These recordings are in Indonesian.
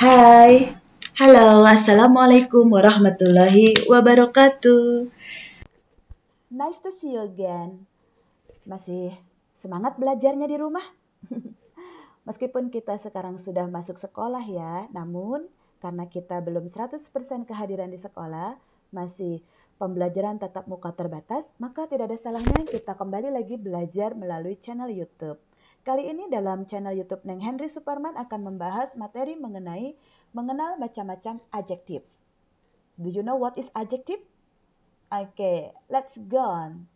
Hai, halo, assalamualaikum warahmatullahi wabarakatuh. Nice to see you again. Masih semangat belajarnya di rumah? Meskipun kita sekarang sudah masuk sekolah ya, namun karena kita belum 100% kehadiran di sekolah, masih pembelajaran tatap muka terbatas, maka tidak ada salahnya kita kembali lagi belajar melalui channel YouTube. Kali ini dalam channel YouTube Neng Henry Suparman akan membahas materi mengenai mengenal macam-macam adjectives. Do you know what is adjective? Okay, let's go on.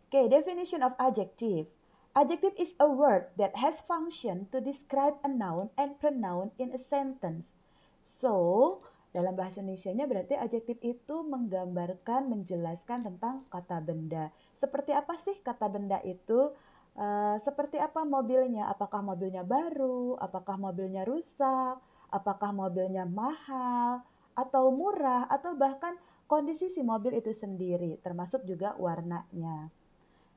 Okay, definition of adjective. Adjective is a word that has function to describe a noun and pronoun in a sentence. So, dalam bahasa Indonesianya berarti adjektif itu menggambarkan, menjelaskan tentang kata benda. Seperti apa sih kata benda itu? Seperti apa mobilnya? Apakah mobilnya baru? Apakah mobilnya rusak? Apakah mobilnya mahal? Atau murah? Atau bahkan kondisi si mobil itu sendiri, termasuk juga warnanya.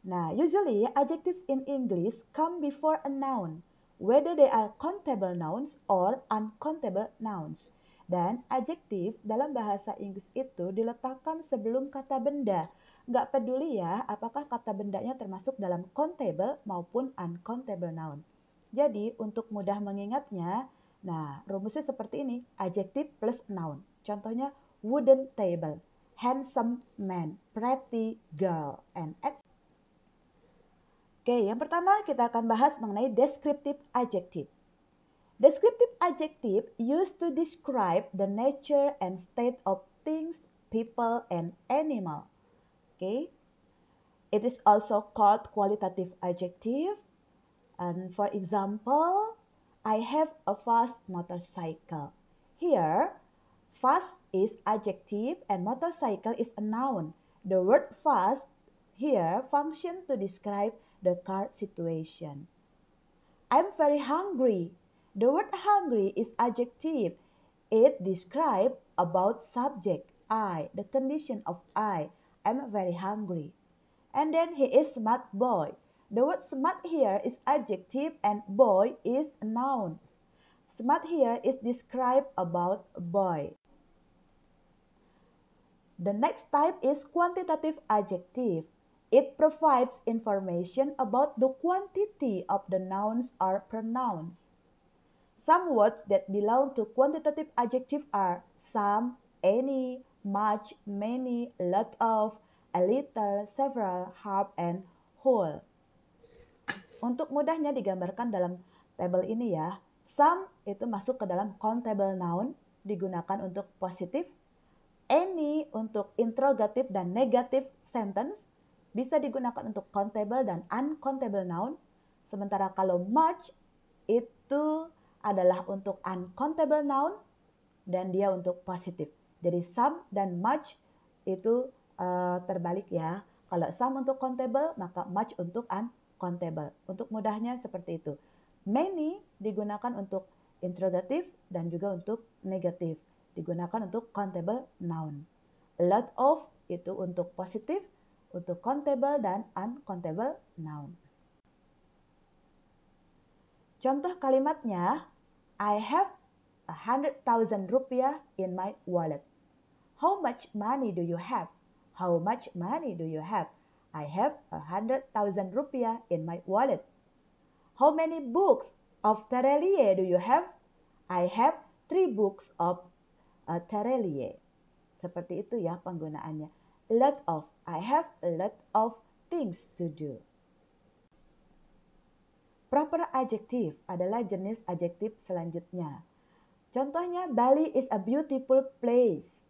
Nah, usually adjectives in English come before a noun, whether they are countable nouns or uncountable nouns. Dan adjectives dalam bahasa Inggris itu diletakkan sebelum kata benda. Nggak peduli ya apakah kata bendanya termasuk dalam countable maupun uncountable noun. Jadi untuk mudah mengingatnya, nah rumusnya seperti ini, adjective plus noun. Contohnya wooden table, handsome man, pretty girl, and etc. Oke, yang pertama kita akan bahas mengenai descriptive adjective. Descriptive adjective used to describe the nature and state of things, people, and animal. Okay, it is also called qualitative adjective. And for example, I have a fast motorcycle. Here, fast is adjective and motorcycle is a noun. The word fast here function to describe the car situation. I'm very hungry. The word hungry is adjective. It describes about subject, I, the condition of I. I'm very hungry. And then he is smart boy. The word smart here is adjective and boy is a noun. Smart here is described about a boy. The next type is quantitative adjective. It provides information about the quantity of the nouns or pronouns. Some words that belong to quantitative adjective are some, any, much, many, lot of, a little, several, half, and whole. Untuk mudahnya digambarkan dalam tabel ini ya, some itu masuk ke dalam countable noun, digunakan untuk positif, any untuk interrogative dan negative sentence, bisa digunakan untuk countable dan uncountable noun. Sementara kalau much itu adalah untuk uncountable noun dan dia untuk positif. Jadi some dan much itu terbalik ya. Kalau some untuk countable, maka much untuk uncountable. Untuk mudahnya seperti itu. Many digunakan untuk interrogative dan juga untuk negatif. Digunakan untuk countable noun. A lot of itu untuk positif, untuk countable dan uncountable noun. Contoh kalimatnya, I have 100,000 rupiah in my wallet. How much money do you have? How much money do you have? I have 100,000 rupiah in my wallet. How many books of Terelie do you have? I have 3 books of Terelie. Seperti itu ya penggunaannya. A lot of, I have a lot of things to do. Proper adjective adalah jenis adjektif selanjutnya. Contohnya, Bali is a beautiful place.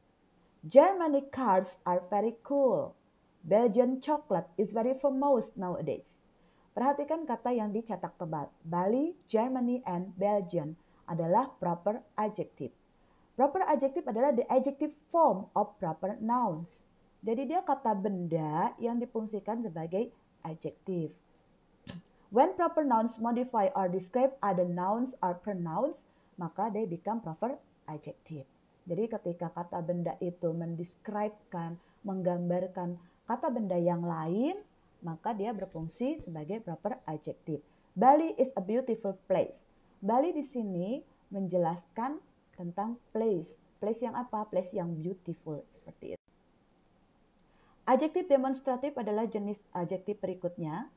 Germany cars are very cool. Belgian chocolate is very famous nowadays. Perhatikan kata yang dicetak tebal. Bali, Germany, and Belgium adalah proper adjective. Proper adjective adalah the adjective form of proper nouns. Jadi dia kata benda yang difungsikan sebagai adjektif. When proper nouns modify or describe other nouns or pronouns, maka they become proper adjective. Jadi ketika kata benda itu mendescribekan, menggambarkan kata benda yang lain, maka dia berfungsi sebagai proper adjective. Bali is a beautiful place. Bali di sini menjelaskan tentang place. Place yang apa? Place yang beautiful, seperti itu. Adjective demonstrative adalah jenis adjektif berikutnya.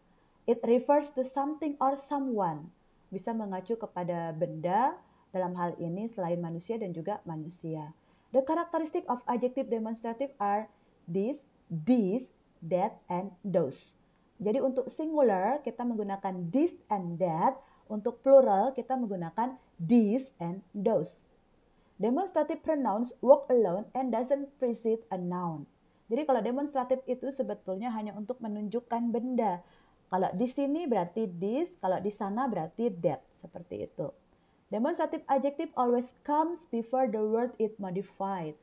It refers to something or someone. Bisa mengacu kepada benda, dalam hal ini selain manusia dan juga manusia. The characteristic of adjective demonstrative are this, that, and those. Jadi untuk singular kita menggunakan this and that. Untuk plural kita menggunakan these and those. Demonstrative pronouns work alone and doesn't precede a noun. Jadi kalau demonstratif itu sebetulnya hanya untuk menunjukkan benda. Kalau di sini berarti this, kalau di sana berarti that, seperti itu. Demonstrative adjective always comes before the word it modified.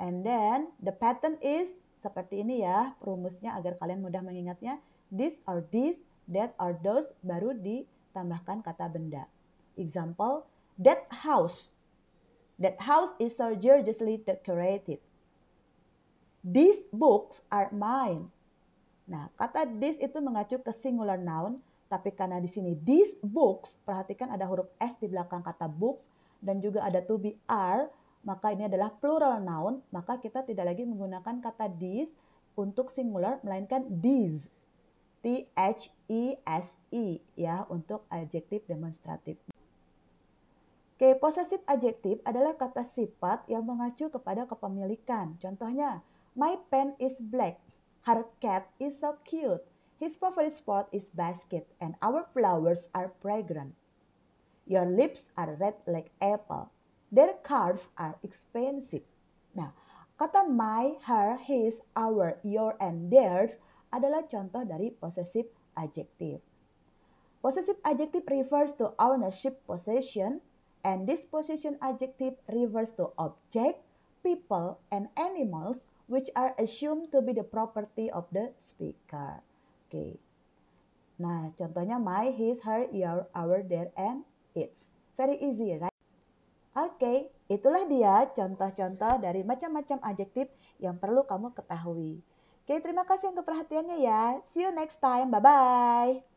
And then the pattern is seperti ini ya, rumusnya agar kalian mudah mengingatnya. This or this, that or those, baru ditambahkan kata benda. Example, that house. That house is so gorgeously decorated. These books are mine. Nah, kata this itu mengacu ke singular noun, tapi karena di sini these books, perhatikan ada huruf S di belakang kata books, dan juga ada to be are, maka ini adalah plural noun, maka kita tidak lagi menggunakan kata these untuk singular, melainkan these. T-H-E-S-E ya, untuk adjektif demonstratif. Oke, possessive adjective adalah kata sifat yang mengacu kepada kepemilikan. Contohnya, my pen is black. Her cat is so cute. His favorite sport is basket, and our flowers are fragrant. Your lips are red like apple. Their cars are expensive. Nah, kata my, her, his, our, your, and theirs adalah contoh dari possessive adjective. Possessive adjective refers to ownership, possession, and this possession adjective refers to object, people, and animals which are assumed to be the property of the speaker. Oke. Nah, contohnya my, his, her, your, our, their, and its. Very easy, right? Oke, itulah dia contoh-contoh dari macam-macam adjektif yang perlu kamu ketahui. Oke, terima kasih untuk perhatiannya ya. See you next time. Bye-bye.